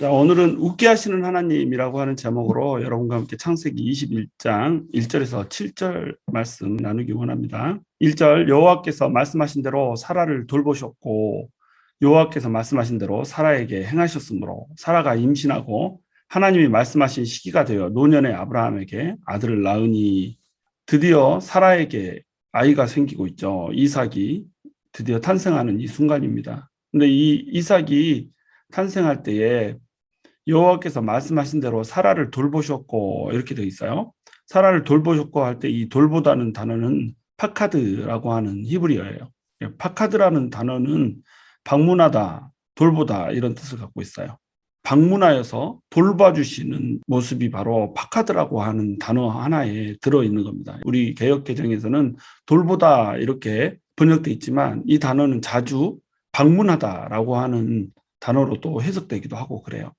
자, 오늘은 웃게 하시는 하나님이라고 하는 제목으로 여러분과 함께 창세기 21장 1절에서 7절 말씀 나누기 원합니다. 1절 여호와께서 말씀하신 대로 사라를 돌보셨고 여호와께서 말씀하신 대로 사라에게 행하셨으므로 사라가 임신하고 하나님이 말씀하신 시기가 되어 노년의 아브라함에게 아들을 낳으니 드디어 사라에게 아이가 생기고 있죠. 이삭이 드디어 탄생하는 이 순간입니다. 근데 이 이삭이 탄생할 때에 여호와께서 말씀하신 대로 사라를 돌보셨고 이렇게 되어 있어요. 사라를 돌보셨고 할 때 이 돌보다는 단어는 파카드라고 하는 히브리어예요. 파카드라는 단어는 방문하다, 돌보다 이런 뜻을 갖고 있어요. 방문하여서 돌봐주시는 모습이 바로 파카드라고 하는 단어 하나에 들어있는 겁니다. 우리 개역개정에서는 돌보다 이렇게 번역되어 있지만 이 단어는 자주 방문하다라고 하는 단어로 또 해석되기도 하고 그래요.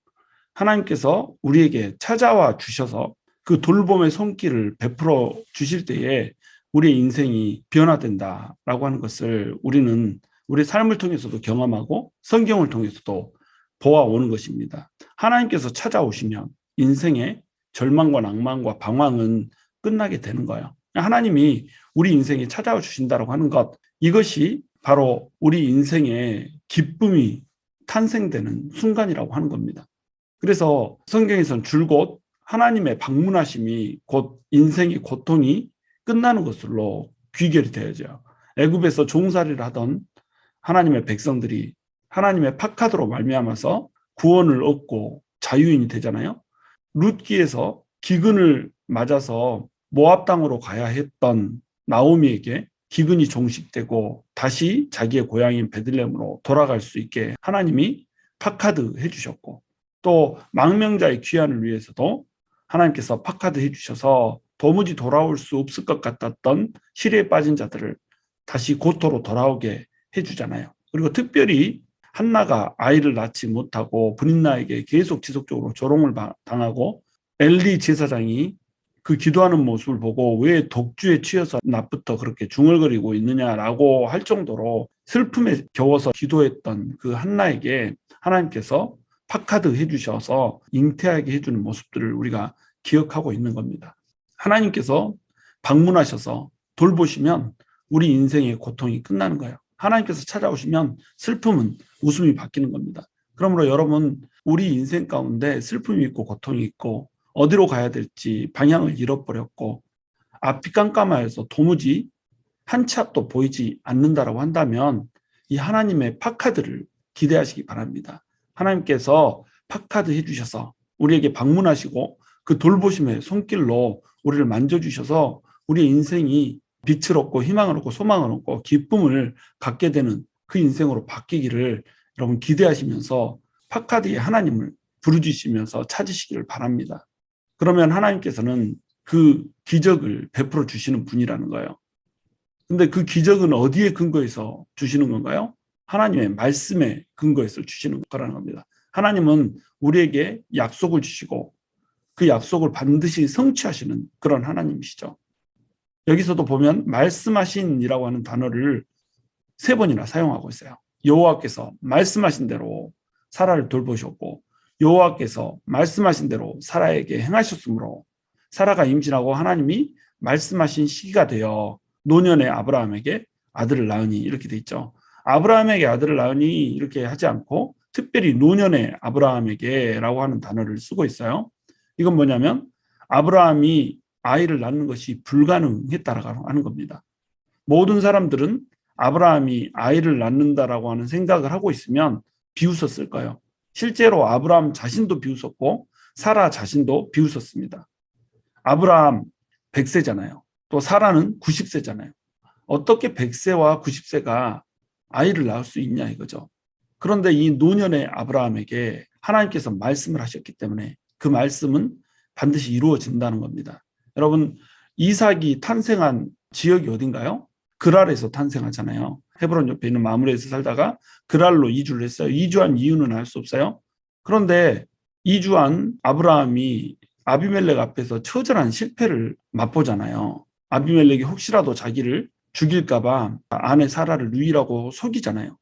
하나님께서 우리에게 찾아와 주셔서 그 돌봄의 손길을 베풀어 주실 때에 우리의 인생이 변화된다라고 하는 것을 우리는 우리 삶을 통해서도 경험하고 성경을 통해서도 보아오는 것입니다. 하나님께서 찾아오시면 인생의 절망과 낭만과 방황은 끝나게 되는 거예요. 하나님이 우리 인생에 찾아와 주신다고 하는 것, 이것이 바로 우리 인생의 기쁨이 탄생되는 순간이라고 하는 겁니다. 그래서 성경에서는 줄곧 하나님의 방문하심이 곧 인생의 고통이 끝나는 것으로 귀결이 되어져요. 애굽에서 종살이를 하던 하나님의 백성들이 하나님의 파카드로 말미암아서 구원을 얻고 자유인이 되잖아요. 룻기에서 기근을 맞아서 모압 땅으로 가야 했던 나오미에게 기근이 종식되고 다시 자기의 고향인 베들레헴으로 돌아갈 수 있게 하나님이 파카드 해주셨고, 또 망명자의 귀환을 위해서도 하나님께서 파카드 해주셔서 도무지 돌아올 수 없을 것 같았던 시리에 빠진 자들을 다시 고토로 돌아오게 해주잖아요. 그리고 특별히 한나가 아이를 낳지 못하고 브린나에게 계속 지속적으로 조롱을 당하고 엘리 제사장이 그 기도하는 모습을 보고 왜 독주에 취해서 낮부터 그렇게 중얼거리고 있느냐라고 할 정도로 슬픔에 겨워서 기도했던 그 한나에게 하나님께서 파카드 해주셔서 잉태하게 해주는 모습들을 우리가 기억하고 있는 겁니다. 하나님께서 방문하셔서 돌보시면 우리 인생의 고통이 끝나는 거예요. 하나님께서 찾아오시면 슬픔은 웃음이 바뀌는 겁니다. 그러므로 여러분, 우리 인생 가운데 슬픔이 있고 고통이 있고 어디로 가야 될지 방향을 잃어버렸고 앞이 깜깜하여서 도무지 한 치 앞도 보이지 않는다라고 한다면 이 하나님의 파카드를 기대하시기 바랍니다. 하나님께서 파카드 해주셔서 우리에게 방문하시고 그 돌보심의 손길로 우리를 만져주셔서 우리의 인생이 빛을 얻고 희망을 얻고 소망을 얻고 기쁨을 갖게 되는 그 인생으로 바뀌기를 여러분 기대하시면서 파카드의 하나님을 부르짖으면서 찾으시기를 바랍니다. 그러면 하나님께서는 그 기적을 베풀어 주시는 분이라는 거예요. 근데 그 기적은 어디에 근거해서 주시는 건가요? 하나님의 말씀에 근거해서 주시는 거라는 겁니다. 하나님은 우리에게 약속을 주시고 그 약속을 반드시 성취하시는 그런 하나님이시죠. 여기서도 보면 말씀하신이라고 하는 단어를 3번이나 사용하고 있어요. 여호와께서 말씀하신 대로 사라를 돌보셨고 여호와께서 말씀하신 대로 사라에게 행하셨으므로 사라가 임신하고 하나님이 말씀하신 시기가 되어 노년의 아브라함에게 아들을 낳으니 이렇게 돼 있죠. 아브라함에게 아들을 낳으니 이렇게 하지 않고 특별히 노년의 아브라함에게라고 하는 단어를 쓰고 있어요. 이건 뭐냐면 아브라함이 아이를 낳는 것이 불가능했다라고 하는 겁니다. 모든 사람들은 아브라함이 아이를 낳는다라고 하는 생각을 하고 있으면 비웃었을 거예요. 실제로 아브라함 자신도 비웃었고 사라 자신도 비웃었습니다. 아브라함 100세잖아요. 또 사라는 90세잖아요. 어떻게 100세와 90세가 아이를 낳을 수 있냐 이거죠. 그런데 이 노년의 아브라함에게 하나님께서 말씀을 하셨기 때문에 그 말씀은 반드시 이루어진다는 겁니다. 여러분, 이삭이 탄생한 지역이 어딘가요? 그랄에서 탄생하잖아요. 헤브론 옆에 있는 마므레에서 살다가 그랄로 이주를 했어요. 이주한 이유는 알 수 없어요. 그런데 이주한 아브라함이 아비멜렉 앞에서 처절한 실패를 맛보잖아요. 아비멜렉이 혹시라도 자기를 죽일까 봐 아내 사라를 누이라고 속이잖아요.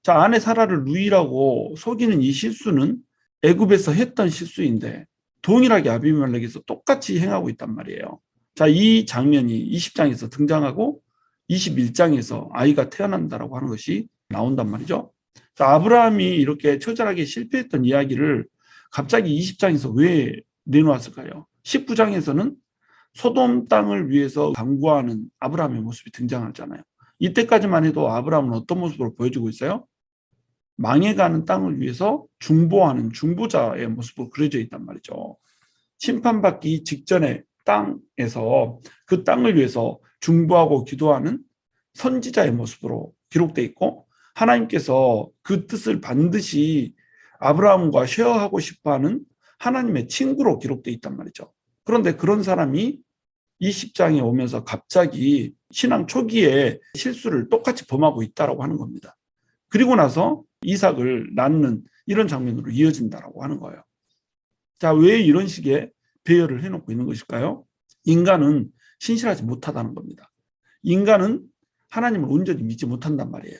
자, 아내 사라를 누이라고 속이는 이 실수는 애굽에서 했던 실수인데 동일하게 아비멜렉에서 똑같이 행하고 있단 말이에요. 자, 이 장면이 20장에서 등장하고 21장에서 아이가 태어난다라고 하는 것이 나온단 말이죠. 자, 아브라함이 이렇게 처절하게 실패했던 이야기를 갑자기 20장에서 왜 내놓았을까요? 19장에서는 소돔 땅을 위해서 강구하는 아브라함의 모습이 등장하잖아요. 이때까지만 해도 아브라함은 어떤 모습으로 보여주고 있어요? 망해가는 땅을 위해서 중보하는 중보자의 모습으로 그려져 있단 말이죠. 심판받기 직전의 땅에서 그 땅을 위해서 중보하고 기도하는 선지자의 모습으로 기록되어 있고, 하나님께서 그 뜻을 반드시 아브라함과 쉐어하고 싶어하는 하나님의 친구로 기록되어 있단 말이죠. 그런데 그런 사람이 20장에 오면서 갑자기 신앙 초기에 실수를 똑같이 범하고 있다고 하는 겁니다. 그리고 나서 이삭을 낳는 이런 장면으로 이어진다고 하는 거예요. 자, 왜 이런 식의 배열을 해놓고 있는 것일까요? 인간은 신실하지 못하다는 겁니다. 인간은 하나님을 온전히 믿지 못한단 말이에요.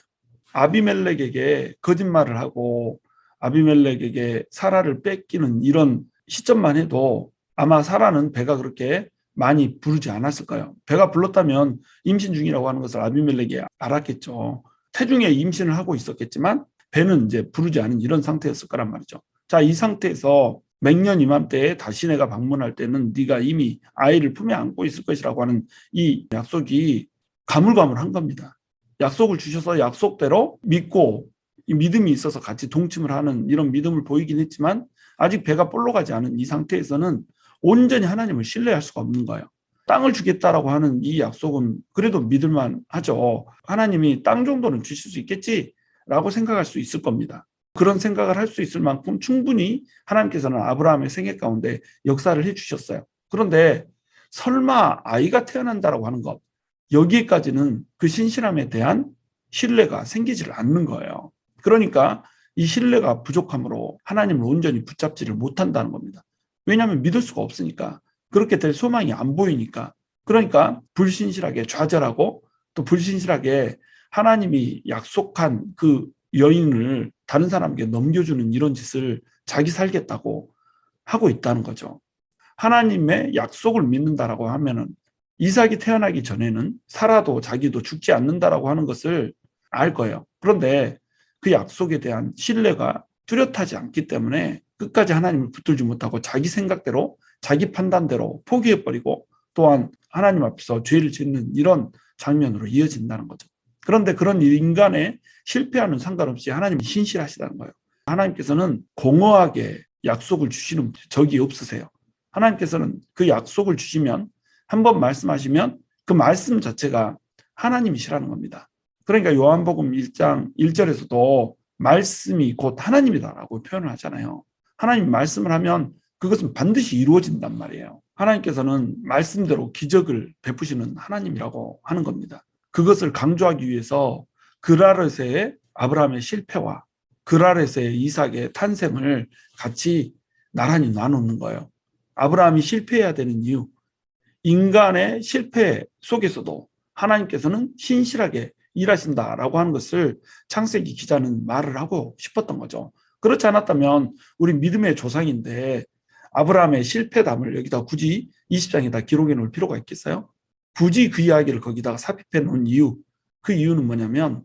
아비멜렉에게 거짓말을 하고 아비멜렉에게 사라를 뺏기는 이런 시점만 해도 아마 사라는 배가 그렇게 많이 부르지 않았을 거예요. 배가 불렀다면 임신 중이라고 하는 것을 아비멜렉이 알았겠죠. 태중에 임신을 하고 있었겠지만 배는 이제 부르지 않은 이런 상태였을 거란 말이죠. 자, 이 상태에서 맹년 이맘때에 다시 내가 방문할 때는 네가 이미 아이를 품에 안고 있을 것이라고 하는 이 약속이 가물가물한 겁니다. 약속을 주셔서 약속대로 믿고 이 믿음이 있어서 같이 동침을 하는 이런 믿음을 보이긴 했지만 아직 배가 볼록하지 않은 이 상태에서는 온전히 하나님을 신뢰할 수가 없는 거예요. 땅을 주겠다라고 하는 이 약속은 그래도 믿을만 하죠. 하나님이 땅 정도는 주실 수 있겠지라고 생각할 수 있을 겁니다. 그런 생각을 할 수 있을 만큼 충분히 하나님께서는 아브라함의 생애 가운데 역사를 해주셨어요. 그런데 설마 아이가 태어난다라고 하는 것, 여기에까지는 그 신실함에 대한 신뢰가 생기지를 않는 거예요. 그러니까 이 신뢰가 부족함으로 하나님을 온전히 붙잡지를 못한다는 겁니다. 왜냐하면 믿을 수가 없으니까. 그렇게 될 소망이 안 보이니까. 그러니까 불신실하게 좌절하고 또 불신실하게 하나님이 약속한 그 여인을 다른 사람에게 넘겨주는 이런 짓을 자기 살겠다고 하고 있다는 거죠. 하나님의 약속을 믿는다라고 하면은 이삭이 태어나기 전에는 사라도 자기도 죽지 않는다라고 하는 것을 알 거예요. 그런데 그 약속에 대한 신뢰가 뚜렷하지 않기 때문에 끝까지 하나님을 붙들지 못하고 자기 생각대로 자기 판단대로 포기해버리고 또한 하나님 앞에서 죄를 짓는 이런 장면으로 이어진다는 거죠. 그런데 그런 인간의 실패하는 상관없이 하나님이 신실하시다는 거예요. 하나님께서는 공허하게 약속을 주시는 적이 없으세요. 하나님께서는 그 약속을 주시면 한번 말씀하시면 그 말씀 자체가 하나님이시라는 겁니다. 그러니까 요한복음 1장 1절에서도 말씀이 곧 하나님이다라고 표현을 하잖아요. 하나님 말씀을 하면 그것은 반드시 이루어진단 말이에요. 하나님께서는 말씀대로 기적을 베푸시는 하나님이라고 하는 겁니다. 그것을 강조하기 위해서 그라르세의 아브라함의 실패와 그라르세의 이삭의 탄생을 같이 나란히 나누는 거예요. 아브라함이 실패해야 되는 이유, 인간의 실패 속에서도 하나님께서는 신실하게 일하신다라고 하는 것을 창세기 기자는 말을 하고 싶었던 거죠. 그렇지 않았다면 우리 믿음의 조상인데 아브라함의 실패담을 여기다 굳이 20장에다 기록해 놓을 필요가 있겠어요? 굳이 그 이야기를 거기다가 삽입해 놓은 이유, 그 이유는 뭐냐면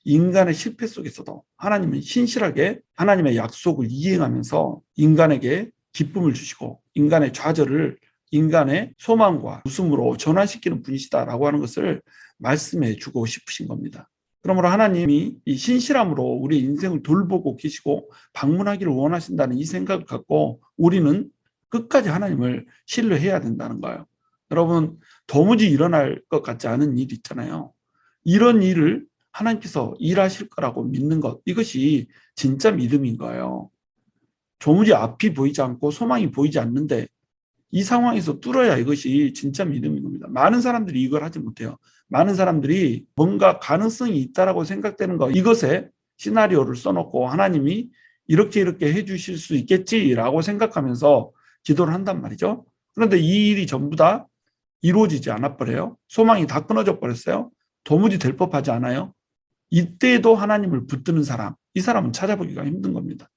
인간의 실패 속에서도 하나님은 신실하게 하나님의 약속을 이행하면서 인간에게 기쁨을 주시고 인간의 좌절을 인간의 소망과 웃음으로 전환시키는 분이시다라고 하는 것을 말씀해 주고 싶으신 겁니다. 그러므로 하나님이 이 신실함으로 우리 인생을 돌보고 계시고 방문하기를 원하신다는 이 생각을 갖고 우리는 끝까지 하나님을 신뢰해야 된다는 거예요. 여러분, 도무지 일어날 것 같지 않은 일 있잖아요. 이런 일을 하나님께서 일하실 거라고 믿는 것, 이것이 진짜 믿음인 거예요. 도무지 앞이 보이지 않고 소망이 보이지 않는데 이 상황에서 뚫어야 이것이 진짜 믿음인 겁니다. 많은 사람들이 이걸 하지 못해요. 많은 사람들이 뭔가 가능성이 있다라고 생각되는 거, 이것에 시나리오를 써놓고 하나님이 이렇게 해주실 수 있겠지라고 생각하면서 기도를 한단 말이죠. 그런데 이 일이 전부 다 이루어지지 않아버려요. 소망이 다 끊어져 버렸어요. 도무지 될 법하지 않아요. 이때도 하나님을 붙드는 사람, 이 사람은 찾아보기가 힘든 겁니다.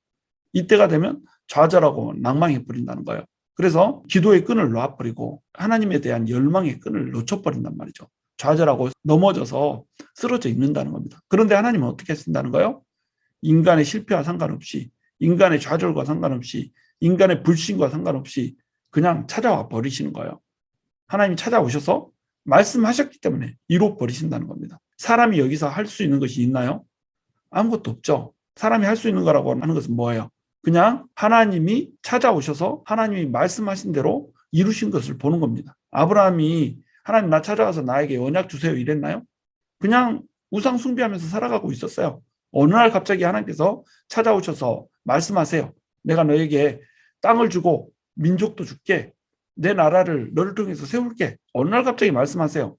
이때가 되면 좌절하고 낭망해 버린다는 거예요. 그래서 기도의 끈을 놔버리고 하나님에 대한 열망의 끈을 놓쳐버린단 말이죠. 좌절하고 넘어져서 쓰러져 있는다는 겁니다. 그런데 하나님은 어떻게 하신다는 거예요? 인간의 실패와 상관없이, 인간의 좌절과 상관없이, 인간의 불신과 상관없이 그냥 찾아와 버리시는 거예요. 하나님이 찾아오셔서 말씀하셨기 때문에 이뤄 버리신다는 겁니다. 사람이 여기서 할 수 있는 것이 있나요? 아무것도 없죠. 사람이 할 수 있는 거라고 하는 것은 뭐예요? 그냥 하나님이 찾아오셔서 하나님이 말씀하신 대로 이루신 것을 보는 겁니다. 아브라함이 하나님 나 찾아와서 나에게 언약 주세요 이랬나요? 그냥 우상 숭배하면서 살아가고 있었어요. 어느 날 갑자기 하나님께서 찾아오셔서 말씀하세요. 내가 너에게 땅을 주고 민족도 줄게. 내 나라를 너를 통해서 세울게. 어느 날 갑자기 말씀하세요.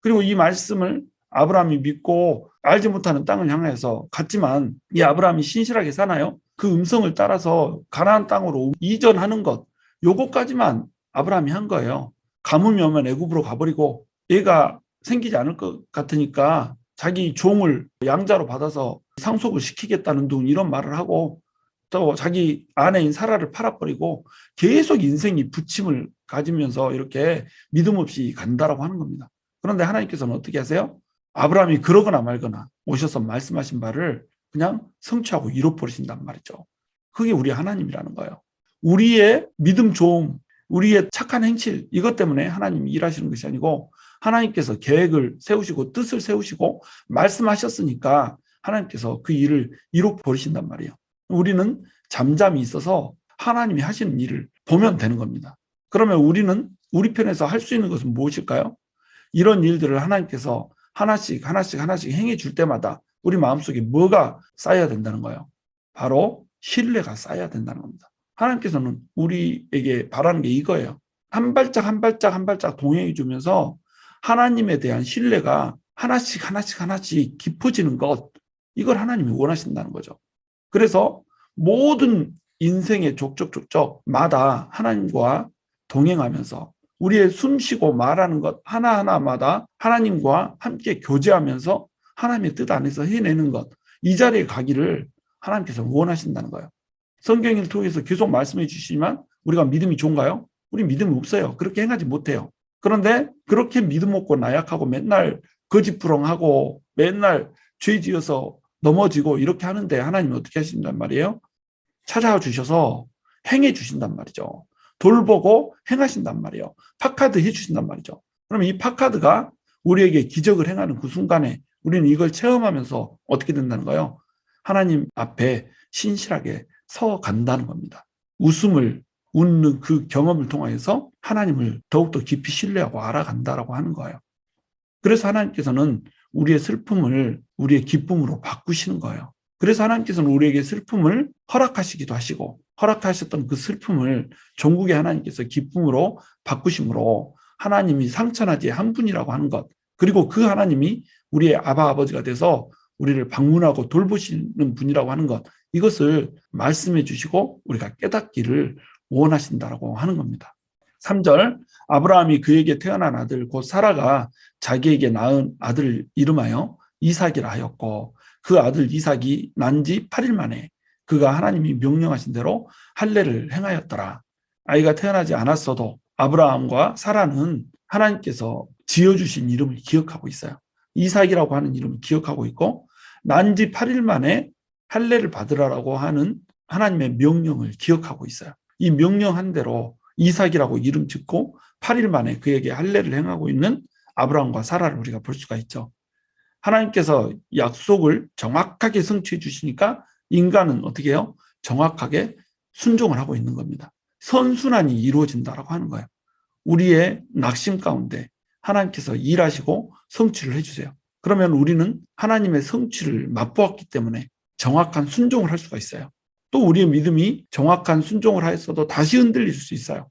그리고 이 말씀을 아브라함이 믿고 알지 못하는 땅을 향해서 갔지만 이 아브라함이 신실하게 사나요? 그 음성을 따라서 가나안 땅으로 이전하는 것, 요거까지만 아브라함이 한 거예요. 가뭄이 오면 애굽으로 가버리고 애가 생기지 않을 것 같으니까 자기 종을 양자로 받아서 상속을 시키겠다는 둥 이런 말을 하고 또 자기 아내인 사라를 팔아버리고 계속 인생이 부침을 가지면서 이렇게 믿음 없이 간다라고 하는 겁니다. 그런데 하나님께서는 어떻게 하세요? 아브라함이 그러거나 말거나 오셔서 말씀하신 바를 그냥 성취하고 이뤄버리신단 말이죠. 그게 우리 하나님이라는 거예요. 우리의 믿음 좋음, 우리의 착한 행실 이것 때문에 하나님이 일하시는 것이 아니고 하나님께서 계획을 세우시고 뜻을 세우시고 말씀하셨으니까 하나님께서 그 일을 이뤄버리신단 말이에요. 우리는 잠잠히 있어서 하나님이 하시는 일을 보면 되는 겁니다. 그러면 우리는 우리 편에서 할 수 있는 것은 무엇일까요? 이런 일들을 하나님께서 하나씩 행해 줄 때마다 우리 마음속에 뭐가 쌓여야 된다는 거예요? 바로 신뢰가 쌓여야 된다는 겁니다. 하나님께서는 우리에게 바라는 게 이거예요. 한 발짝 동행해 주면서 하나님에 대한 신뢰가 하나씩 깊어지는 것, 이걸 하나님이 원하신다는 거죠. 그래서 모든 인생의 족적마다 하나님과 동행하면서 우리의 숨쉬고 말하는 것 하나하나마다 하나님과 함께 교제하면서 하나님의 뜻 안에서 해내는 것, 이 자리에 가기를 하나님께서 원하신다는 거예요. 성경을 통해서 계속 말씀해 주시지만 우리가 믿음이 좋은가요? 우리 믿음이 없어요. 그렇게 행하지 못해요. 그런데 그렇게 믿음 없고 나약하고 맨날 거짓부렁하고 맨날 죄 지어서 넘어지고 이렇게 하는데 하나님은 어떻게 하신단 말이에요? 찾아와 주셔서 행해 주신단 말이죠. 돌보고 행하신단 말이에요. 파카드 해주신단 말이죠. 그러면 이 파카드가 우리에게 기적을 행하는 그 순간에 우리는 이걸 체험하면서 어떻게 된다는 거예요? 하나님 앞에 신실하게 서 간다는 겁니다. 웃는 그 경험을 통해서 하나님을 더욱더 깊이 신뢰하고 알아간다라고 하는 거예요. 그래서 하나님께서는 우리의 슬픔을 우리의 기쁨으로 바꾸시는 거예요. 그래서 하나님께서는 우리에게 슬픔을 허락하시기도 하시고 허락하셨던 그 슬픔을 종국의 하나님께서 기쁨으로 바꾸심으로 하나님이 상천하지의 한 분이라고 하는 것, 그리고 그 하나님이 우리의 아버지가 돼서 우리를 방문하고 돌보시는 분이라고 하는 것, 이것을 말씀해 주시고 우리가 깨닫기를 원하신다라고 하는 겁니다. 3절, 아브라함이 그에게 태어난 아들 곧 사라가 자기에게 낳은 아들을 이름하여 이삭이라 하였고 그 아들 이삭이 난 지 8일 만에 그가 하나님이 명령하신 대로 할례를 행하였더라. 아이가 태어나지 않았어도 아브라함과 사라는 하나님께서 지어주신 이름을 기억하고 있어요. 이삭이라고 하는 이름을 기억하고 있고 난 지 8일 만에 할례를 받으라고 하는 하나님의 명령을 기억하고 있어요. 이 명령한 대로 이삭이라고 이름 짓고 8일 만에 그에게 할례를 행하고 있는 아브라함과 사라를 우리가 볼 수가 있죠. 하나님께서 약속을 정확하게 성취해 주시니까 인간은 어떻게 해요? 정확하게 순종을 하고 있는 겁니다. 선순환이 이루어진다라고 하는 거예요. 우리의 낙심 가운데 하나님께서 일하시고 성취를 해주세요. 그러면 우리는 하나님의 성취를 맛보았기 때문에 정확한 순종을 할 수가 있어요. 또 우리의 믿음이 정확한 순종을 하였어도 다시 흔들릴 수 있어요.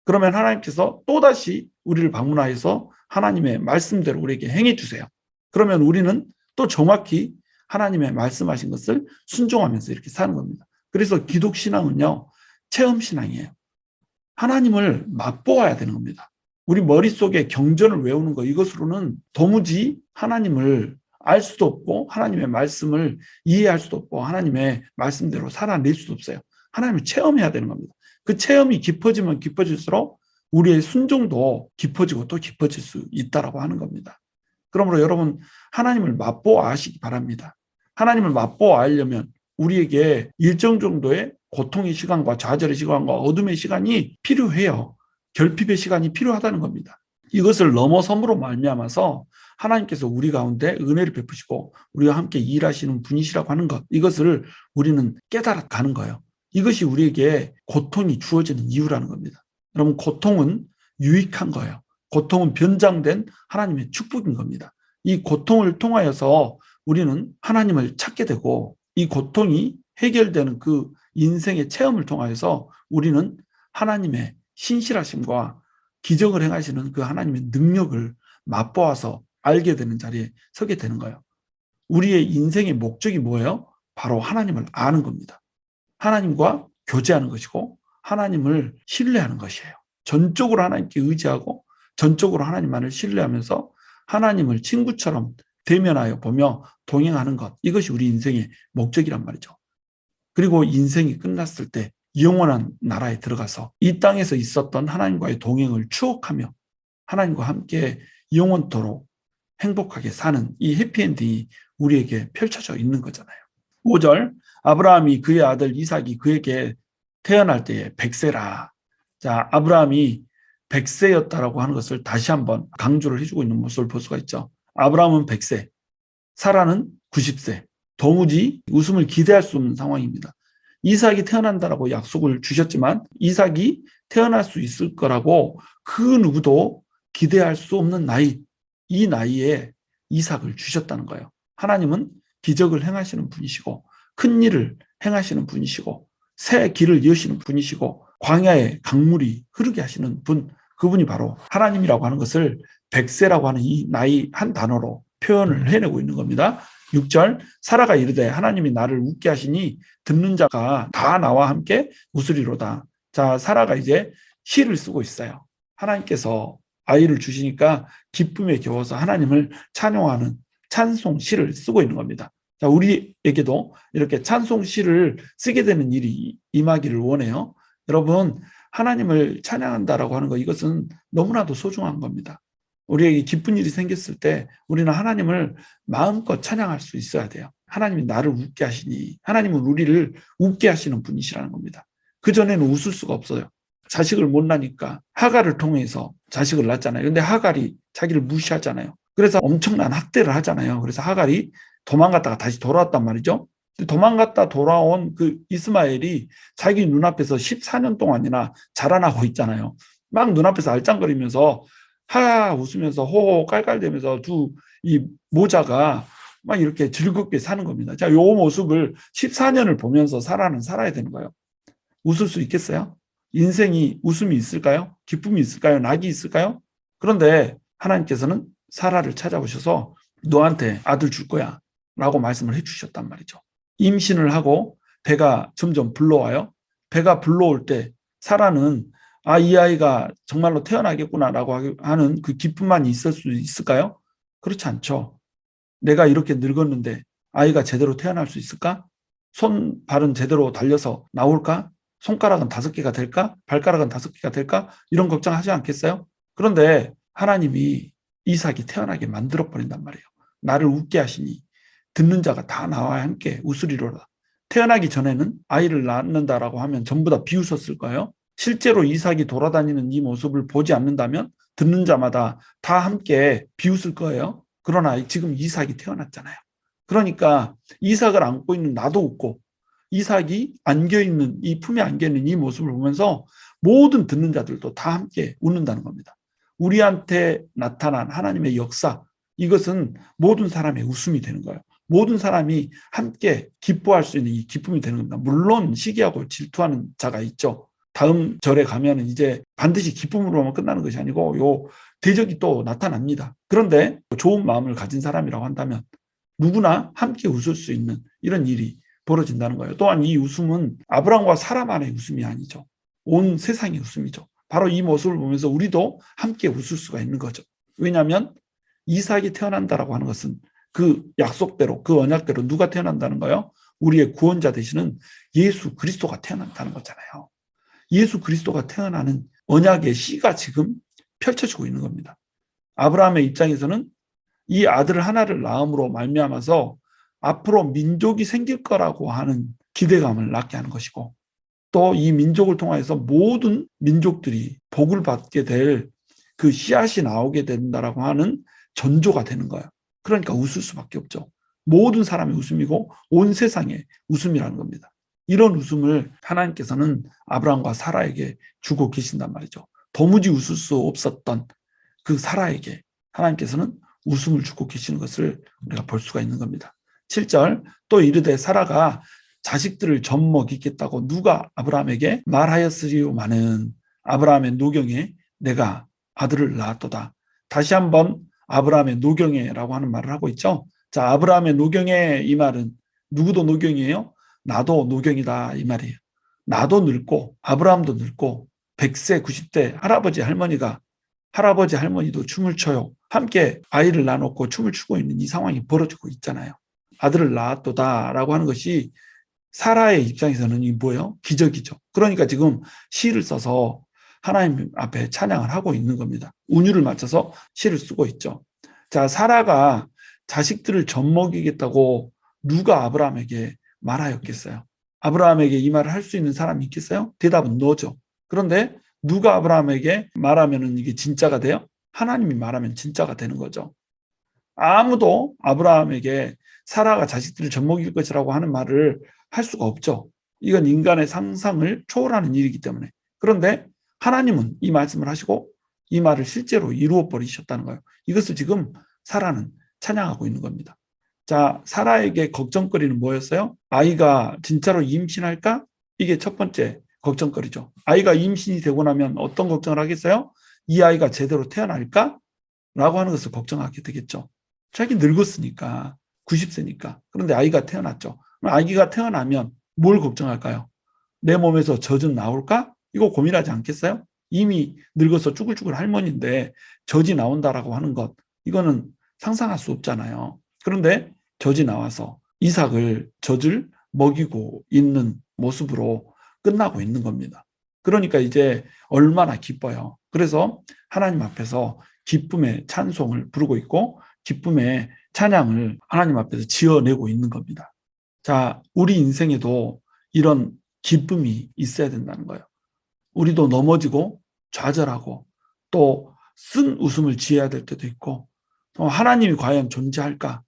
그러면 하나님께서 또다시 우리를 방문하여서 하나님의 말씀대로 우리에게 행해 주세요. 그러면 우리는 또 정확히 하나님의 말씀하신 것을 순종하면서 이렇게 사는 겁니다. 그래서 기독신앙은요, 체험신앙이에요. 하나님을 맛보아야 되는 겁니다. 우리 머릿속에 경전을 외우는 거, 이것으로는 도무지 하나님을 알 수도 없고 하나님의 말씀을 이해할 수도 없고 하나님의 말씀대로 살아낼 수도 없어요. 하나님을 체험해야 되는 겁니다. 그 체험이 깊어지면 깊어질수록 우리의 순종도 깊어지고 또 깊어질 수 있다라고 하는 겁니다. 그러므로 여러분 하나님을 맛보아 하시기 바랍니다. 하나님을 맛보아 하려면 우리에게 일정 정도의 고통의 시간과 좌절의 시간과 어둠의 시간이 필요해요. 결핍의 시간이 필요하다는 겁니다. 이것을 넘어섬으로 말미암아서 하나님께서 우리 가운데 은혜를 베푸시고 우리와 함께 일하시는 분이시라고 하는 것, 이것을 우리는 깨달아가는 거예요. 이것이 우리에게 고통이 주어지는 이유라는 겁니다. 여러분 고통은 유익한 거예요. 고통은 변장된 하나님의 축복인 겁니다. 이 고통을 통하여서 우리는 하나님을 찾게 되고 이 고통이 해결되는 그 인생의 체험을 통하여서 우리는 하나님의 신실하심과 기적을 행하시는 그 하나님의 능력을 맛보아서 알게 되는 자리에 서게 되는 거예요. 우리의 인생의 목적이 뭐예요? 바로 하나님을 아는 겁니다. 하나님과 교제하는 것이고 하나님을 신뢰하는 것이에요. 전적으로 하나님께 의지하고 전적으로 하나님만을 신뢰하면서 하나님을 친구처럼 대면하여 보며 동행하는 것, 이것이 우리 인생의 목적이란 말이죠. 그리고 인생이 끝났을 때 영원한 나라에 들어가서 이 땅에서 있었던 하나님과의 동행을 추억하며 하나님과 함께 영원토록 행복하게 사는 이 해피엔딩이 우리에게 펼쳐져 있는 거잖아요. 5절, 아브라함이 그의 아들 이삭이 그에게 태어날 때에 100세라. 자, 아브라함이 100세였다라고 하는 것을 다시 한번 강조를 해주고 있는 모습을 볼 수가 있죠. 아브라함은 100세, 사라는 90세. 도무지 웃음을 기대할 수 없는 상황입니다. 이삭이 태어난다라고 약속을 주셨지만 이삭이 태어날 수 있을 거라고 그 누구도 기대할 수 없는 나이, 이 나이에 이삭을 주셨다는 거예요. 하나님은 기적을 행하시는 분이시고 큰 일을 행하시는 분이시고 새 길을 여시는 분이시고 광야에 강물이 흐르게 하시는 분, 그분이 바로 하나님이라고 하는 것을 100세라고 하는 이 나이 한 단어로 표현을 해내고 있는 겁니다. 6절, 사라가 이르되 하나님이 나를 웃게 하시니 듣는 자가 다 나와 함께 웃으리로다. 자, 사라가 이제 시를 쓰고 있어요. 하나님께서 아이를 주시니까 기쁨에 겨워서 하나님을 찬양하는 찬송 시를 쓰고 있는 겁니다. 자, 우리에게도 이렇게 찬송 시를 쓰게 되는 일이 임하기를 원해요. 여러분, 하나님을 찬양한다라고 하는 거, 이것은 너무나도 소중한 겁니다. 우리에게 기쁜 일이 생겼을 때 우리는 하나님을 마음껏 찬양할 수 있어야 돼요. 하나님이 나를 웃게 하시니, 하나님은 우리를 웃게 하시는 분이시라는 겁니다. 그전에는 웃을 수가 없어요. 자식을 못 낳으니까 하갈을 통해서 자식을 낳잖아요. 근데 하갈이 자기를 무시하잖아요. 그래서 엄청난 학대를 하잖아요. 그래서 하갈이 도망갔다가 다시 돌아왔단 말이죠. 도망갔다 돌아온 그 이스마엘이 자기 눈앞에서 14년 동안이나 자라나고 있잖아요. 막 눈앞에서 알짱거리면서 하 웃으면서 호호 깔깔대면서 두 이 모자가 막 이렇게 즐겁게 사는 겁니다. 자, 요 모습을 14년을 보면서 사라는 살아야 되는 거예요. 웃을 수 있겠어요? 인생이 웃음이 있을까요? 기쁨이 있을까요? 낙이 있을까요? 그런데 하나님께서는 사라를 찾아오셔서 너한테 아들 줄 거야 라고 말씀을 해주셨단 말이죠. 임신을 하고 배가 점점 불러와요. 배가 불러올 때 사라는 이 아이가 정말로 태어나겠구나라고 하는 그 기쁨만 있을 수 있을까요? 그렇지 않죠. 내가 이렇게 늙었는데 아이가 제대로 태어날 수 있을까? 손발은 제대로 달려서 나올까? 손가락은 5개가 될까? 발가락은 5개가 될까? 이런 걱정하지 않겠어요? 그런데 하나님이 이삭이 태어나게 만들어버린단 말이에요. 나를 웃게 하시니 듣는 자가 다 나와 함께 웃으리로다. 태어나기 전에는 아이를 낳는다라고 하면 전부 다 비웃었을 거예요. 실제로 이삭이 돌아다니는 이 모습을 보지 않는다면 듣는 자마다 다 함께 비웃을 거예요. 그러나 지금 이삭이 태어났잖아요. 그러니까 이삭을 안고 있는 나도 웃고 이삭이 안겨있는 이 품에 안겨있는 이 모습을 보면서 모든 듣는 자들도 다 함께 웃는다는 겁니다. 우리한테 나타난 하나님의 역사, 이것은 모든 사람의 웃음이 되는 거예요. 모든 사람이 함께 기뻐할 수 있는 이 기쁨이 되는 겁니다. 물론 시기하고 질투하는 자가 있죠. 다음 절에 가면 이제 반드시 기쁨으로만 끝나는 것이 아니고 요 대적이 또 나타납니다. 그런데 좋은 마음을 가진 사람이라고 한다면 누구나 함께 웃을 수 있는 이런 일이 벌어진다는 거예요. 또한 이 웃음은 아브라함과 사라만의 웃음이 아니죠. 온 세상의 웃음이죠. 바로 이 모습을 보면서 우리도 함께 웃을 수가 있는 거죠. 왜냐하면 이삭이 태어난다라고 하는 것은 그 약속대로, 그 언약대로 누가 태어난다는 거예요? 우리의 구원자 되시는 예수 그리스도가 태어난다는 거잖아요. 예수 그리스도가 태어나는 언약의 시가 지금 펼쳐지고 있는 겁니다. 아브라함의 입장에서는 이 아들 하나를 낳음으로 말미암아서 앞으로 민족이 생길 거라고 하는 기대감을 낳게 하는 것이고, 또 이 민족을 통해서 모든 민족들이 복을 받게 될 그 씨앗이 나오게 된다라고 하는 전조가 되는 거예요. 그러니까 웃을 수밖에 없죠. 모든 사람의 웃음이고 온 세상의 웃음이라는 겁니다. 이런 웃음을 하나님께서는 아브라함과 사라에게 주고 계신단 말이죠. 도무지 웃을 수 없었던 그 사라에게 하나님께서는 웃음을 주고 계시는 것을 우리가 볼 수가 있는 겁니다. 7절, 또 이르되 사라가 자식들을 젖먹이겠다고 누가 아브라함에게 말하였으리오마는 아브라함의 노경에 내가 아들을 낳았도다. 다시 한번 아브라함의 노경에라고 하는 말을 하고 있죠. 자, 아브라함의 노경에, 이 말은 누구도 노경이에요? 나도 노경이다, 이 말이에요. 나도 늙고 아브라함도 늙고 100세 90대 할아버지 할머니도 춤을 춰요. 함께 아이를 낳아놓고 춤을 추고 있는 이 상황이 벌어지고 있잖아요. 아들을 낳았도다라고 하는 것이 사라의 입장에서는 이 뭐예요? 기적이죠. 그러니까 지금 시를 써서 하나님 앞에 찬양을 하고 있는 겁니다. 운율을 맞춰서 시를 쓰고 있죠. 자, 사라가 자식들을 젖먹이겠다고 누가 아브라함에게 말하였겠어요? 아브라함에게 이 말을 할 수 있는 사람이 있겠어요? 대답은 너죠. 그런데 누가 아브라함에게 말하면 이게 진짜가 돼요? 하나님이 말하면 진짜가 되는 거죠. 아무도 아브라함에게 사라가 자식들을 젖먹일 것이라고 하는 말을 할 수가 없죠. 이건 인간의 상상을 초월하는 일이기 때문에. 그런데 하나님은 이 말씀을 하시고 이 말을 실제로 이루어 버리셨다는 거예요. 이것을 지금 사라는 찬양하고 있는 겁니다. 자, 사라에게 걱정거리는 뭐였어요? 아이가 진짜로 임신할까? 이게 첫 번째 걱정거리죠. 아이가 임신이 되고 나면 어떤 걱정을 하겠어요? 이 아이가 제대로 태어날까? 라고 하는 것을 걱정하게 되겠죠. 자기 늙었으니까, 90세니까. 그런데 아이가 태어났죠. 아기가 태어나면 뭘 걱정할까요? 내 몸에서 젖은 나올까? 이거 고민하지 않겠어요? 이미 늙어서 쭈글쭈글 할머니인데 젖이 나온다라고 하는 것, 이거는 상상할 수 없잖아요. 그런데 젖이 나와서 이삭을 젖을 먹이고 있는 모습으로 끝나고 있는 겁니다. 그러니까 이제 얼마나 기뻐요. 그래서 하나님 앞에서 기쁨의 찬송을 부르고 있고 기쁨의 찬양을 하나님 앞에서 지어내고 있는 겁니다. 자, 우리 인생에도 이런 기쁨이 있어야 된다는 거예요. 우리도 넘어지고 좌절하고 또 쓴 웃음을 지어야 될 때도 있고, 하나님이 과연 존재할까?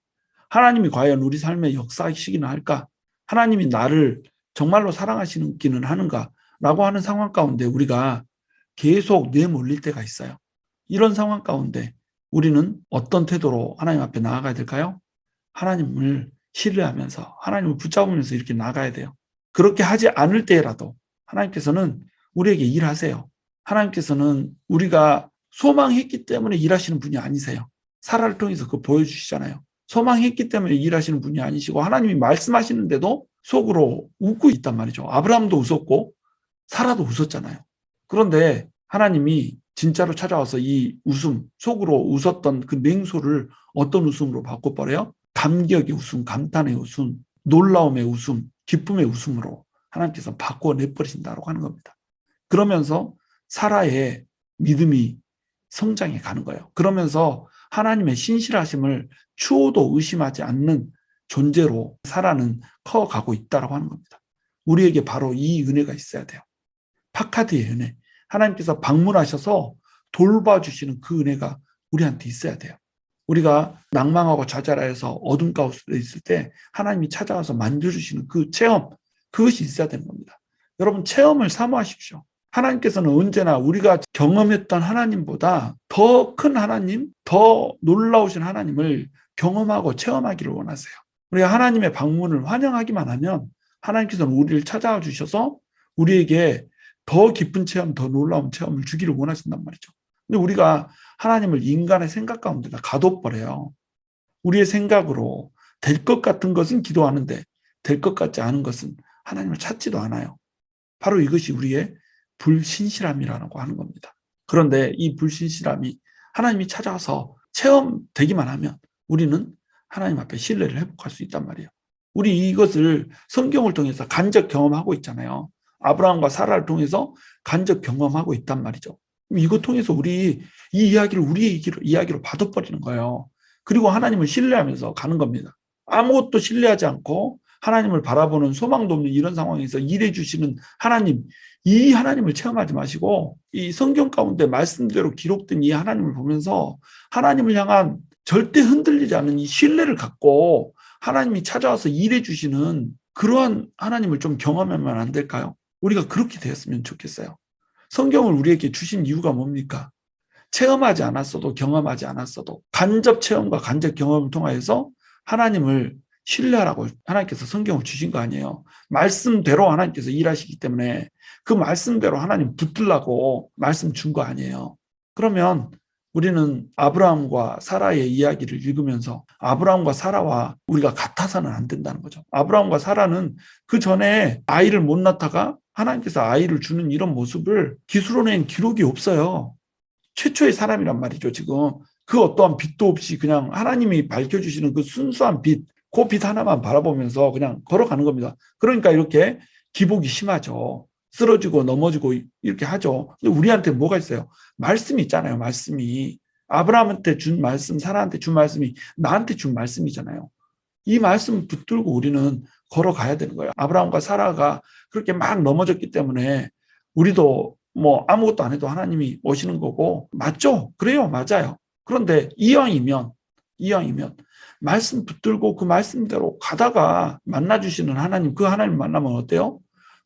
하나님이 과연 우리 삶에 역사하시기는 할까? 하나님이 나를 정말로 사랑하시기는 하는가? 라고 하는 상황 가운데 우리가 계속 내몰릴 때가 있어요. 이런 상황 가운데 우리는 어떤 태도로 하나님 앞에 나아가야 될까요? 하나님을 신뢰하면서 하나님을 붙잡으면서 이렇게 나가야 돼요. 그렇게 하지 않을 때라도 하나님께서는 우리에게 일하세요. 하나님께서는 우리가 소망했기 때문에 일하시는 분이 아니세요. 사라를 통해서 그거 보여주시잖아요. 소망했기 때문에 일하시는 분이 아니시고 하나님이 말씀하시는데도 속으로 웃고 있단 말이죠. 아브라함도 웃었고 사라도 웃었잖아요. 그런데 하나님이 진짜로 찾아와서 이 웃음, 속으로 웃었던 그 맹소를 어떤 웃음으로 바꿔버려요? 감격의 웃음, 감탄의 웃음, 놀라움의 웃음, 기쁨의 웃음으로 하나님께서 바꿔내버리신다고 하는 겁니다. 그러면서 사라의 믿음이 성장해 가는 거예요. 그러면서 하나님의 신실하심을 추호도 의심하지 않는 존재로 사라는 커가고 있다고 하는 겁니다. 우리에게 바로 이 은혜가 있어야 돼요. 파카드의 은혜. 하나님께서 방문하셔서 돌봐주시는 그 은혜가 우리한테 있어야 돼요. 우리가 낭망하고 좌절해서 어둠 가운데 있을 때 하나님이 찾아와서 만져주시는 그 체험, 그것이 있어야 되는 겁니다. 여러분, 체험을 사모하십시오. 하나님께서는 언제나 우리가 경험했던 하나님보다 더 큰 하나님, 더 놀라우신 하나님을 경험하고 체험하기를 원하세요. 우리가 하나님의 방문을 환영하기만 하면 하나님께서는 우리를 찾아와 주셔서 우리에게 더 깊은 체험, 더 놀라운 체험을 주기를 원하신단 말이죠. 근데 우리가 하나님을 인간의 생각 가운데다 가둬버려요. 우리의 생각으로 될 것 같은 것은 기도하는데 될 것 같지 않은 것은 하나님을 찾지도 않아요. 바로 이것이 우리의 불신실함이라고 하는 겁니다. 그런데 이 불신실함이 하나님이 찾아와서 체험되기만 하면 우리는 하나님 앞에 신뢰를 회복할 수 있단 말이에요. 우리 이것을 성경을 통해서 간접 경험하고 있잖아요. 아브라함과 사라를 통해서 간접 경험하고 있단 말이죠. 이거 통해서 우리 이 이야기를 우리의 이야기로 받아버리는 거예요. 그리고 하나님을 신뢰하면서 가는 겁니다. 아무것도 신뢰하지 않고 하나님을 바라보는 소망도 없는 이런 상황에서 일해 주시는 하나님, 이 하나님을 체험하지 마시고 이 성경 가운데 말씀대로 기록된 이 하나님을 보면서 하나님을 향한 절대 흔들리지 않는 이 신뢰를 갖고 하나님이 찾아와서 일해 주시는 그러한 하나님을 좀 경험하면 안 될까요? 우리가 그렇게 되었으면 좋겠어요. 성경을 우리에게 주신 이유가 뭡니까? 체험하지 않았어도 경험하지 않았어도 간접 체험과 간접 경험을 통해서 하나님을 신뢰하라고 하나님께서 성경을 주신 거 아니에요. 말씀대로 하나님께서 일하시기 때문에 그 말씀대로 하나님 붙들라고 말씀 준 거 아니에요. 그러면 우리는 아브라함과 사라의 이야기를 읽으면서 아브라함과 사라와 우리가 같아서는 안 된다는 거죠. 아브라함과 사라는 그 전에 아이를 못 낳다가 하나님께서 아이를 주는 이런 모습을 기술로낸 기록이 없어요. 최초의 사람이란 말이죠. 지금 그 어떠한 빛도 없이 그냥 하나님이 밝혀주시는 그 순수한 빛, 그 빛 하나만 바라보면서 그냥 걸어가는 겁니다. 그러니까 이렇게 기복이 심하죠. 쓰러지고 넘어지고 이렇게 하죠. 근데 우리한테 뭐가 있어요? 말씀이 있잖아요. 말씀이. 아브라함한테 준 말씀, 사라한테 준 말씀이 나한테 준 말씀이잖아요. 이 말씀을 붙들고 우리는 걸어가야 되는 거예요. 아브라함과 사라가 그렇게 막 넘어졌기 때문에 우리도 뭐 아무것도 안 해도 하나님이 오시는 거고, 맞죠? 그래요. 맞아요. 그런데 이왕이면 말씀 붙들고 그 말씀대로 가다가 만나주시는 하나님, 그 하나님 만나면 어때요?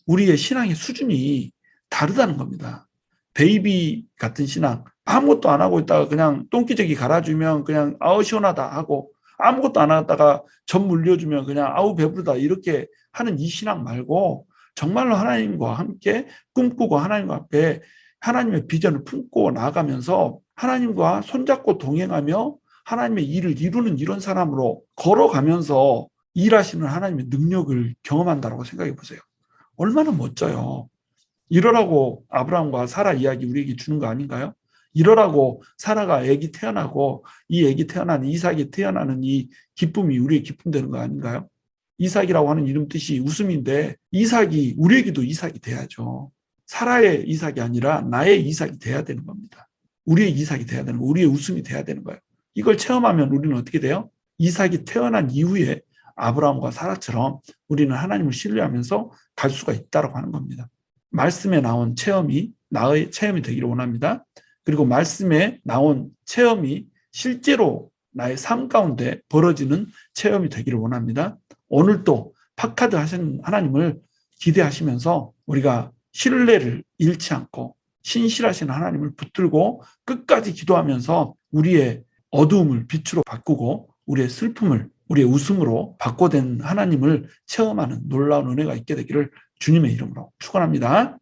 우리의 신앙의 수준이 다르다는 겁니다. 베이비 같은 신앙, 아무것도 안 하고 있다가 그냥 똥기저귀 갈아주면 그냥 아우 시원하다 하고, 아무것도 안 하다가 젖 물려주면 그냥 아우 배부르다 이렇게 하는 이 신앙 말고 정말로 하나님과 함께 꿈꾸고 하나님과 앞에 하나님의 비전을 품고 나아가면서 하나님과 손잡고 동행하며 하나님의 일을 이루는 이런 사람으로 걸어가면서 일하시는 하나님의 능력을 경험한다고 생각해 보세요. 얼마나 멋져요. 이러라고 아브라함과 사라 이야기 우리에게 주는 거 아닌가요? 이러라고 사라가 아기 태어나고 이 아기 태어나는 이삭이 태어나는 이 기쁨이 우리의 기쁨 되는 거 아닌가요? 이삭이라고 하는 이름 뜻이 웃음인데 이삭이 우리에게도 이삭이 돼야죠. 사라의 이삭이 아니라 나의 이삭이 돼야 되는 겁니다. 우리의 이삭이 돼야 되는 거예요. 우리의 웃음이 돼야 되는 거예요. 이걸 체험하면 우리는 어떻게 돼요? 이삭이 태어난 이후에 아브라함과 사라처럼 우리는 하나님을 신뢰하면서 갈 수가 있다고 하는 겁니다. 말씀에 나온 체험이 나의 체험이 되기를 원합니다. 그리고 말씀에 나온 체험이 실제로 나의 삶 가운데 벌어지는 체험이 되기를 원합니다. 오늘도 파카드 하신 하나님을 기대하시면서 우리가 신뢰를 잃지 않고 신실하신 하나님을 붙들고 끝까지 기도하면서 우리의 어두움을 빛으로 바꾸고 우리의 슬픔을 우리의 웃음으로 바꿔낸 하나님을 체험하는 놀라운 은혜가 있게 되기를 주님의 이름으로 축원합니다.